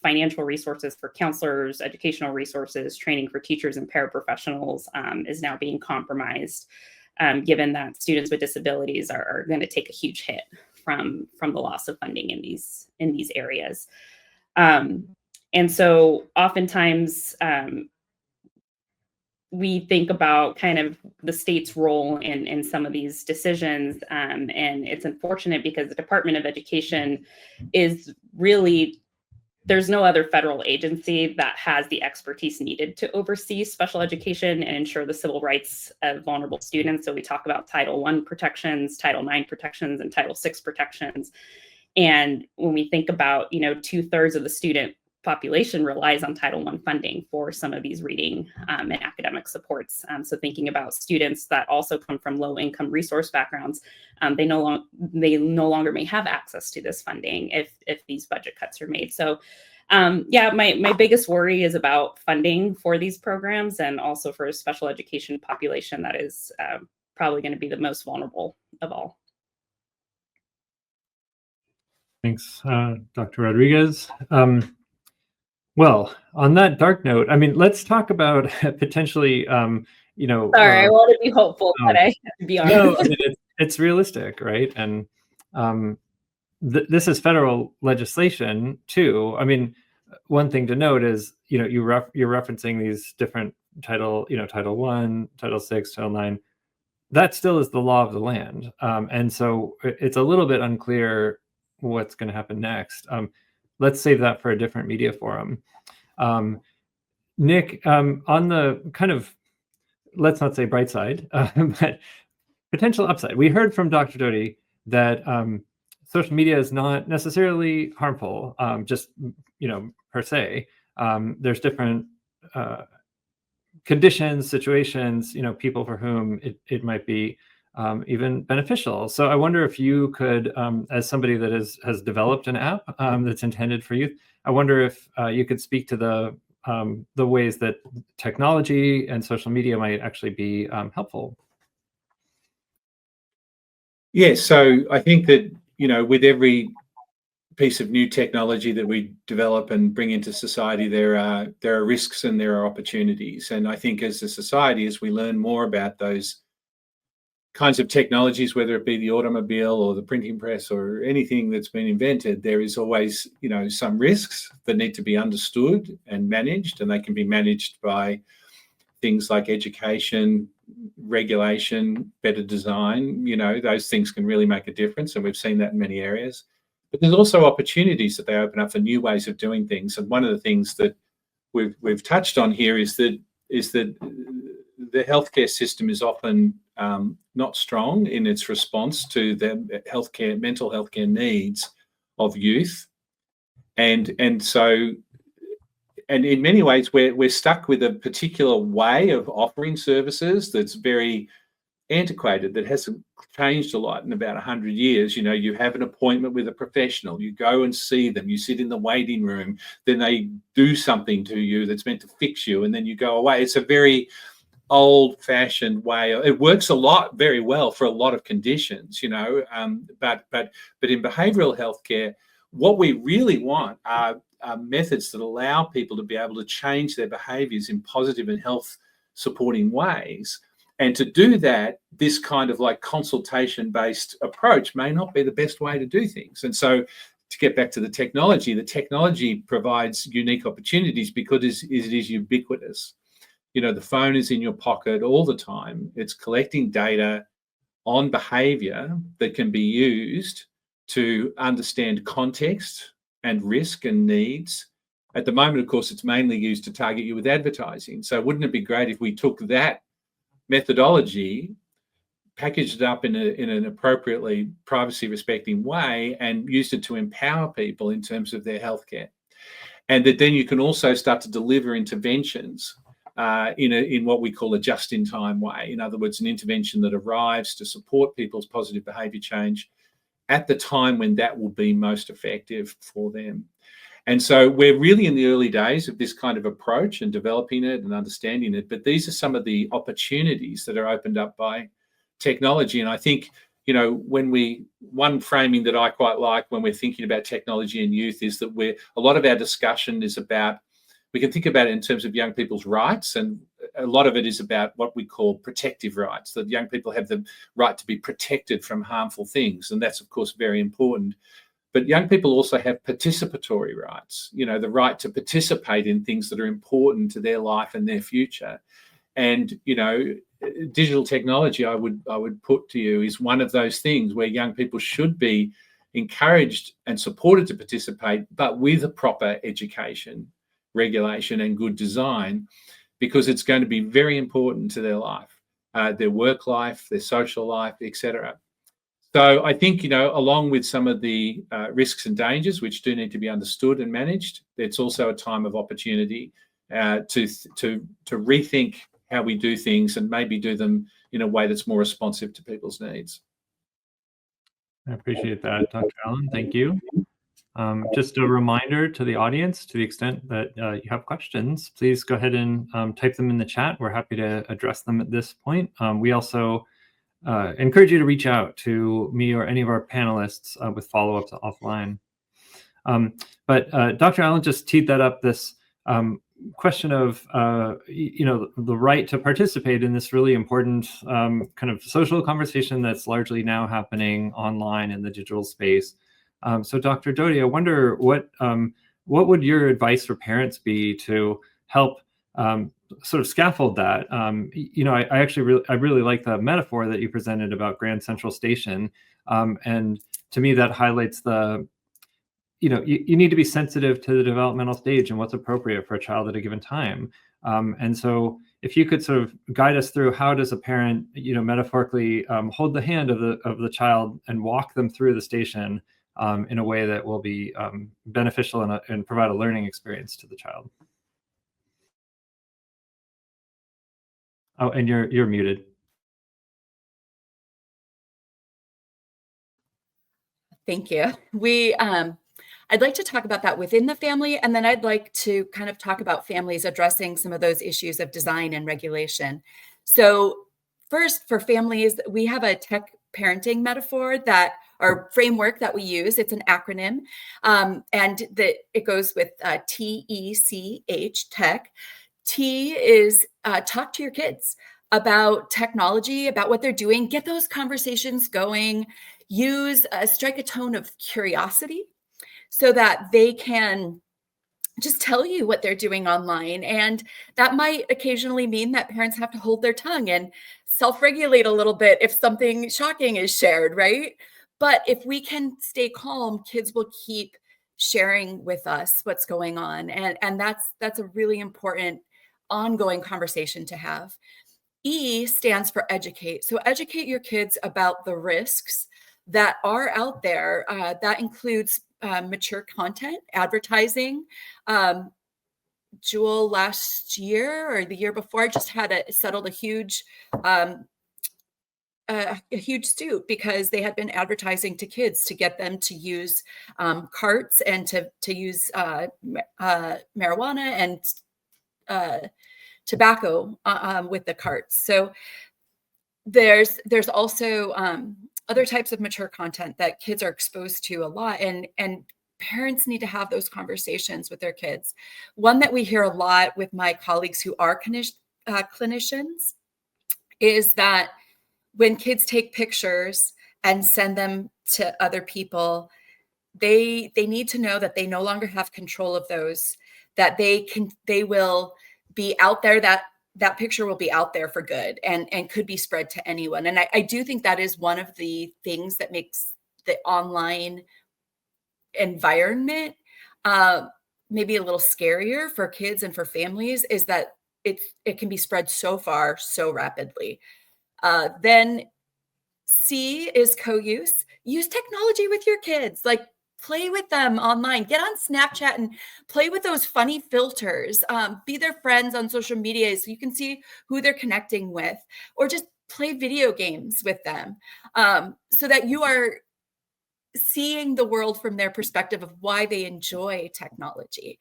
financial resources for counselors, educational resources, training for teachers and paraprofessionals is now being compromised, given that students with disabilities are going to take a huge hit from the loss of funding in these areas. And so oftentimes we think about kind of the state's role in some of these decisions. And it's unfortunate because the Department of Education is really, there's no other federal agency that has the expertise needed to oversee special education and ensure the civil rights of vulnerable students. So we talk about Title I protections, Title IX protections, and Title VI protections. And when we think about, 2/3 of the student population relies on Title I funding for some of these reading and academic supports. So thinking about students that also come from low income resource backgrounds, they no longer may have access to this funding if these budget cuts are made. So my biggest worry is about funding for these programs and also for a special education population that is probably going to be the most vulnerable of all. Thanks, Dr. Rodriguez. Well, on that dark note, let's talk about potentially, Sorry, I want to be hopeful, but I have to be honest. No, it's realistic, right? And this is federal legislation too. One thing to note is, you're referencing these different Title I, Title VI, Title IX. That still is the law of the land, and so it's a little bit unclear what's going to happen next. Let's save that for a different media forum. Nick, on the kind of, let's not say bright side, but potential upside, we heard from Dr. Doty that social media is not necessarily harmful, just, per se. There's different conditions, situations, people for whom it might be even beneficial. So I wonder if you could, as somebody that has developed an app that's intended for youth, I wonder if you could speak to the ways that technology and social media might actually be helpful. Yes, so I think that, with every piece of new technology that we develop and bring into society, there are risks and there are opportunities. And I think as a society, as we learn more about those kinds of technologies, whether it be the automobile or the printing press or anything that's been invented, there is always, some risks that need to be understood and managed, and they can be managed by things like education, regulation, better design. Those things can really make a difference, and we've seen that in many areas. But there's also opportunities that they open up for new ways of doing things. And one of the things that we've touched on here is that the healthcare system is often not strong in its response to the mental healthcare needs of youth, and in many ways we're stuck with a particular way of offering services that's very antiquated, that hasn't changed a lot in about 100 years. You have an appointment with a professional, you go and see them, you sit in the waiting room, then they do something to you that's meant to fix you, and then you go away. It's a very old-fashioned way. It works very well for a lot of conditions, but in behavioral healthcare, what we really want are methods that allow people to be able to change their behaviors in positive and health supporting ways. And to do that, this kind of like consultation-based approach may not be the best way to do things. And so to get back to the technology provides unique opportunities because it is ubiquitous. The phone is in your pocket all the time. It's collecting data on behavior that can be used to understand context and risk and needs. At the moment, of course, it's mainly used to target you with advertising. So wouldn't it be great if we took that methodology, packaged it up in an appropriately privacy respecting way, and used it to empower people in terms of their healthcare? And that then you can also start to deliver interventions in what we call a just-in-time way. In other words, an intervention that arrives to support people's positive behaviour change at the time when that will be most effective for them. And so we're really in the early days of this kind of approach and developing it and understanding it. But these are some of the opportunities that are opened up by technology. And I think, one framing that I quite like when we're thinking about technology and youth is that a lot of our discussion is about, we can think about it in terms of young people's rights, and a lot of it is about what we call protective rights, that young people have the right to be protected from harmful things. And that's, of course, very important. But young people also have participatory rights, the right to participate in things that are important to their life and their future. And, digital technology, I would put to you, is one of those things where young people should be encouraged and supported to participate, but with a proper education, regulation and good design, because it's going to be very important to their life, their work life, their social life, etc. So I think, along with some of the risks and dangers which do need to be understood and managed, it's also a time of opportunity to rethink how we do things and maybe do them in a way that's more responsive to people's needs. I appreciate that, Dr. Allen. Thank you. Just a reminder to the audience, to the extent that you have questions, please go ahead and type them in the chat. We're happy to address them at this point. We also encourage you to reach out to me or any of our panelists with follow-ups offline. But Dr. Allen just teed that up, this question of the right to participate in this really important kind of social conversation that's largely now happening online in the digital space. So Dr. Doty, I wonder what would your advice for parents be to help sort of scaffold that? I really like the metaphor that you presented about Grand Central Station, and to me that highlights you need to be sensitive to the developmental stage and what's appropriate for a child at a given time. And so if you could sort of guide us through, how does a parent, metaphorically hold the hand of the child and walk them through the station in a way that will be beneficial and provide a learning experience to the child? Oh, and you're muted. Thank you. I'd like to talk about that within the family, and then I'd like to kind of talk about families addressing some of those issues of design and regulation. So first, for families, we have a tech parenting metaphor or framework that we use. It's an acronym, and it goes with TECH, tech. T is talk to your kids about technology, about what they're doing, get those conversations going, strike a tone of curiosity so that they can just tell you what they're doing online. And that might occasionally mean that parents have to hold their tongue and self-regulate a little bit if something shocking is shared, right? But if we can stay calm, kids will keep sharing with us what's going on. And that's a really important ongoing conversation to have. E stands for educate. So educate your kids about the risks that are out there. That includes mature content, advertising. Jewel last year or the year before just settled a huge suit because they had been advertising to kids to get them to use carts and to use marijuana and tobacco with the carts. So there's also other types of mature content that kids are exposed to a lot, and parents need to have those conversations with their kids. One that we hear a lot with my colleagues who are clinicians is that when kids take pictures and send them to other people, they need to know that they no longer have control of those, that they will be out there, that that picture will be out there for good and could be spread to anyone. And I do think that is one of the things that makes the online environment maybe a little scarier for kids and for families, is that it can be spread so far so rapidly. Then C is co-use. Use technology with your kids. Like, play with them online. Get on Snapchat and play with those funny filters. Be their friends on social media so you can see who they're connecting with, or just play video games with them, so that you are seeing the world from their perspective of why they enjoy technology.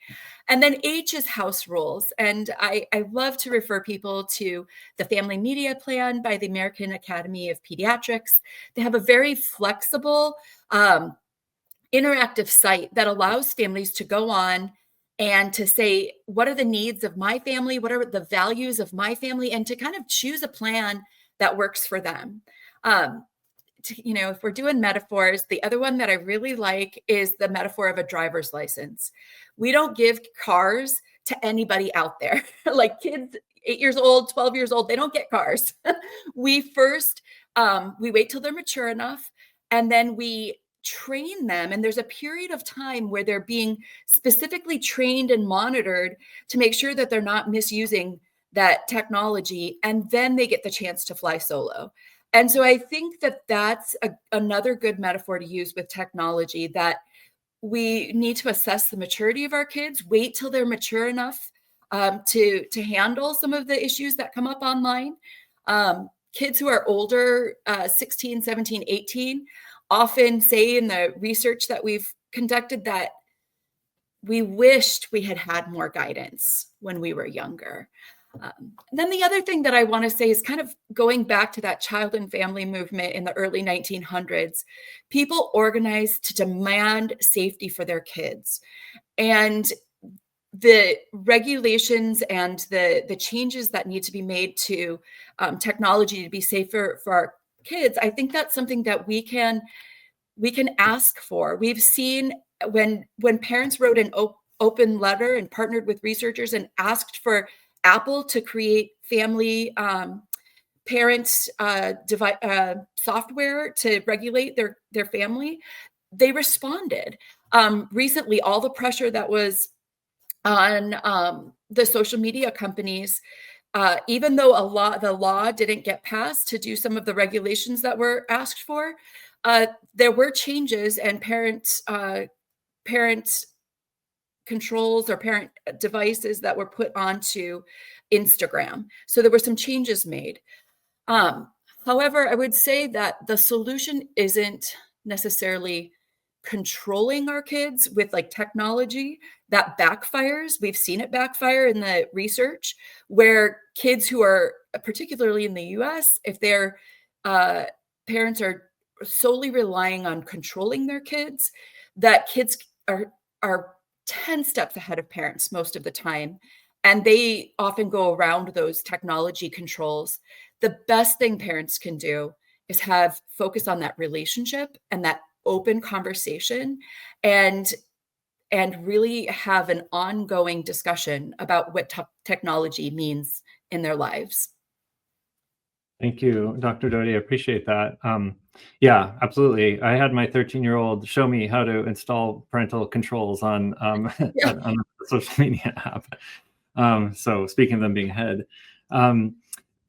And then H is house rules. And I love to refer people to the Family Media Plan by the American Academy of Pediatrics. They have a very flexible, interactive site that allows families to go on and to say, what are the needs of my family? What are the values of my family? And to kind of choose a plan that works for them. If we're doing metaphors, the other one that I really like is the metaphor of a driver's license. We don't give cars to anybody out there. Like, kids 8 years old, 12 years old, they don't get cars. We first, we wait till they're mature enough, and then we train them. And there's a period of time where they're being specifically trained and monitored to make sure that they're not misusing that technology. And then they get the chance to fly solo. And so I think that that's another good metaphor to use with technology, that we need to assess the maturity of our kids, wait till they're mature enough to handle some of the issues that come up online. Kids who are older, 16, 17, 18, often say in the research that we've conducted that we wished we had had more guidance when we were younger. Then the other thing that I want to say is kind of going back to that child and family movement in the early 1900s. People organized to demand safety for their kids. And the regulations and the changes that need to be made to technology to be safer for our kids, I think that's something that we can ask for. We've seen when parents wrote an open letter and partnered with researchers and asked for Apple to create family parents software to regulate their family, they responded. Recently, all the pressure that was on the social media companies, even though the law didn't get passed to do some of the regulations that were asked for, there were changes, and parent controls or parent devices that were put onto Instagram. So there were some changes made. However, I would say that the solution isn't necessarily controlling our kids with like technology. That backfires. We've seen it backfire in the research, where kids who are, particularly in the US, if their parents are solely relying on controlling their kids, that kids are 10 steps ahead of parents most of the time. And they often go around those technology controls. The best thing parents can do is have focus on that relationship and that open conversation, and really have an ongoing discussion about what technology means in their lives. Thank you, Dr. Doty. I appreciate that. Yeah, absolutely. I had my 13-year-old show me how to install parental controls on on a social media app. So speaking of them being ahead.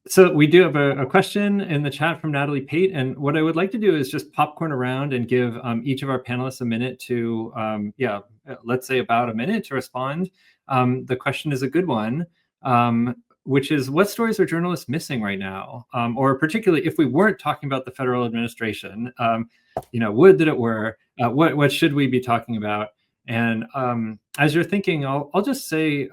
So we do have a question in the chat from Natalie Pate. And what I would like to do is just popcorn around and give each of our panelists a minute to, let's say about a minute to respond. The question is a good one. Which is, what stories are journalists missing right now? Or particularly if we weren't talking about the federal administration, would that it were, what should we be talking about? And as you're thinking, I'll just say,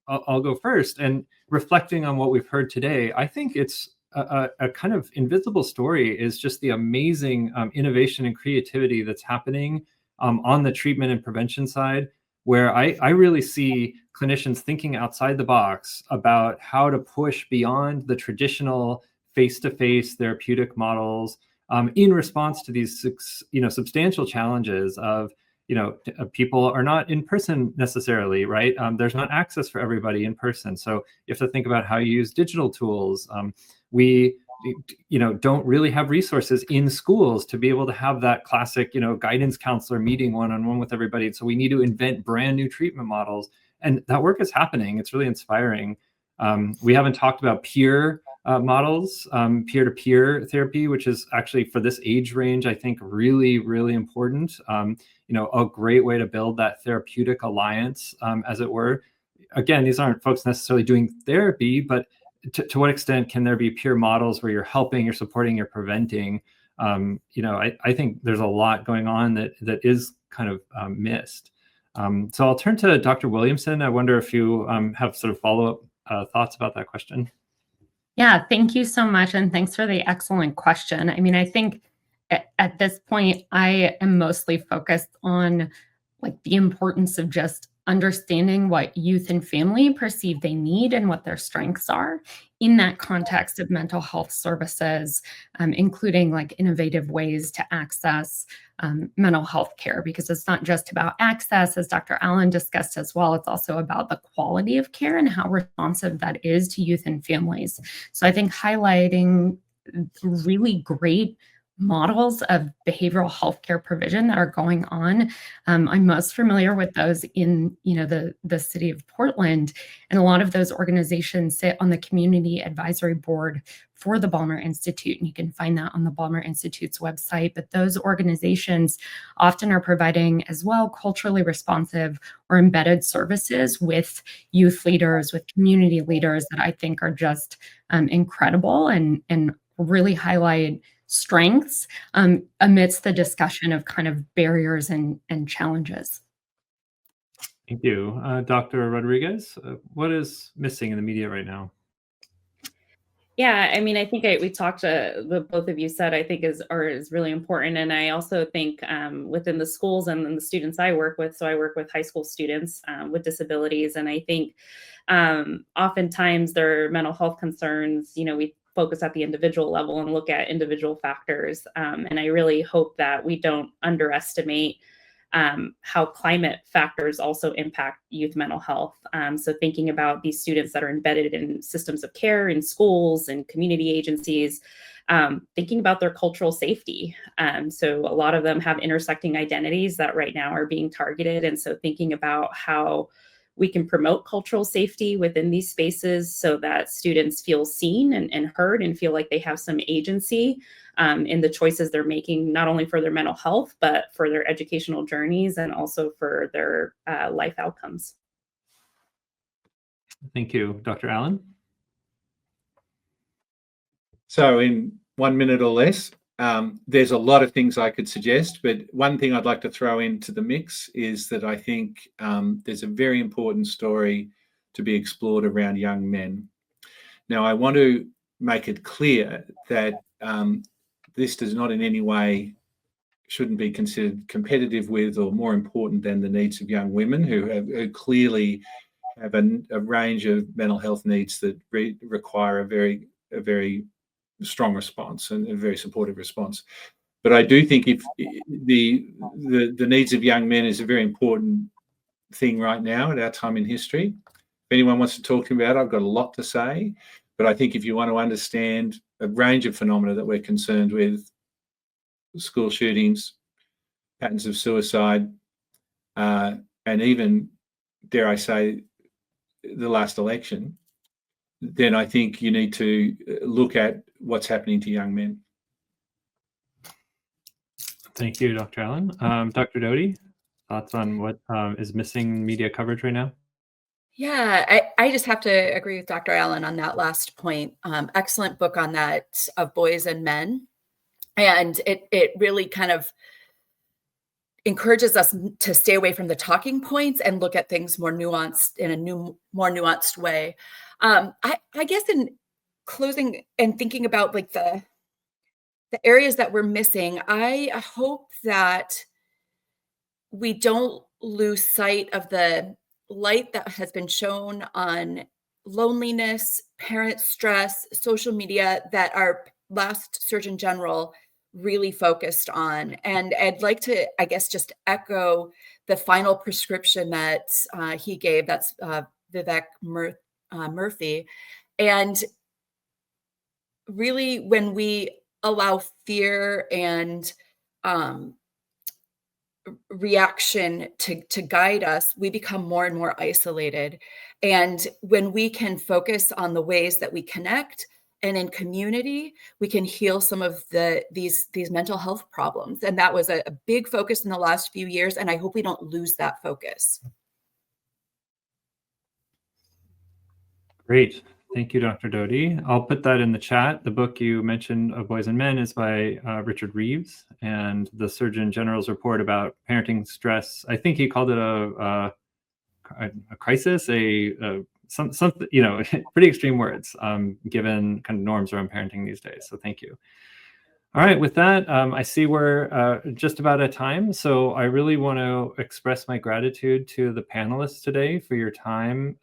I'll go first. And reflecting on what we've heard today, I think it's a kind of invisible story is just the amazing innovation and creativity that's happening on the treatment and prevention side, where I really see clinicians thinking outside the box about how to push beyond the traditional face-to-face therapeutic models in response to these substantial challenges of people are not in person necessarily, right? There's not access for everybody in person. So you have to think about how you use digital tools. We don't really have resources in schools to be able to have that classic, guidance counselor meeting one-on-one with everybody. So we need to invent brand new treatment models. And that work is happening. It's really inspiring. We haven't talked about peer models, peer-to-peer therapy, which is actually for this age range, I think really, really important. A great way to build that therapeutic alliance, as it were. Again, these aren't folks necessarily doing therapy, but to what extent can there be peer models where you're helping, you're supporting, you're preventing? I think there's a lot going on that is kind of missed. So I'll turn to Dr. Williamson. I wonder if you have sort of follow-up thoughts about that question. Yeah, thank you so much. And thanks for the excellent question. I mean, I think at this point, I am mostly focused on the importance of just understanding what youth and family perceive they need and what their strengths are in that context of mental health services, including innovative ways to access mental health care, because it's not just about access, as Dr. Allen discussed as well, it's also about the quality of care and how responsive that is to youth and families. So I think highlighting really great models of behavioral health care provision that are going on. I'm most familiar with those in the city of Portland, and a lot of those organizations sit on the community advisory board for the Ballmer Institute, and you can find that on the Ballmer Institute's website. But those organizations often are providing as well culturally responsive or embedded services with youth leaders, with community leaders that I think are just incredible and really highlight strengths amidst the discussion of kind of barriers and challenges. Thank you. Dr. Rodriguez, what is missing in the media right now? Yeah, I mean, I think we talked, what both of you said, I think is really important. And I also think within the schools and the students I work with, so I work with high school students with disabilities. And I think oftentimes their mental health concerns, we focus at the individual level and look at individual factors. And I really hope that we don't underestimate how climate factors also impact youth mental health. So thinking about these students that are embedded in systems of care in schools and community agencies, thinking about their cultural safety. So a lot of them have intersecting identities that right now are being targeted. And so thinking about how we can promote cultural safety within these spaces so that students feel seen and heard and feel like they have some agency in the choices they're making, not only for their mental health, but for their educational journeys and also for their life outcomes. Thank you. Dr. Allen? So in 1 minute or less, there's a lot of things I could suggest, but one thing I'd like to throw into the mix is that I think there's a very important story to be explored around young men. Now, I want to make it clear that this does not in any way shouldn't be considered competitive with or more important than the needs of young women who clearly have a range of mental health needs that require a very strong response and a very supportive response. But I do think if the needs of young men is a very important thing right now at our time in history. If anyone wants to talk about it, I've got a lot to say. But I think if you want to understand a range of phenomena that we're concerned with, school shootings, patterns of suicide, and even, dare I say, the last election, then I think you need to look at what's happening to young men. Thank you, Dr. Allen. Dr. Doty, thoughts on what is missing media coverage right now? Yeah, I just have to agree with Dr. Allen on that last point. Excellent book on that, of Boys and Men. And it really kind of encourages us to stay away from the talking points and look at things more nuanced in a more nuanced way. I guess in closing and thinking about like the areas that we're missing, I hope that we don't lose sight of the light that has been shown on loneliness, parent stress, social media, that our last Surgeon General really focused on. And I'd like to, I guess, just echo the final prescription that he gave. That's Vivek Murthy. And really, when we allow fear and reaction to guide us, we become more and more isolated. And when we can focus on the ways that we connect and in community, we can heal some of these mental health problems. And that was a big focus in the last few years. And I hope we don't lose that focus. Great. Thank you, Dr. Doty. I'll put that in the chat. The book you mentioned, of Boys and Men, is by Richard Reeves, and the Surgeon General's report about parenting stress, I think he called it a crisis, something, pretty extreme words, given kind of norms around parenting these days. So thank you. All right, with that, I see we're just about at time. So I really want to express my gratitude to the panelists today for your time,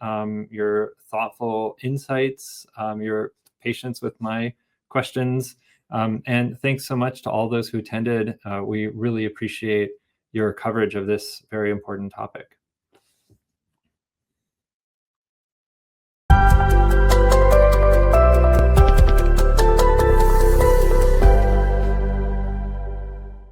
your thoughtful insights, your patience with my questions. And thanks so much to all those who attended. We really appreciate your coverage of this very important topic.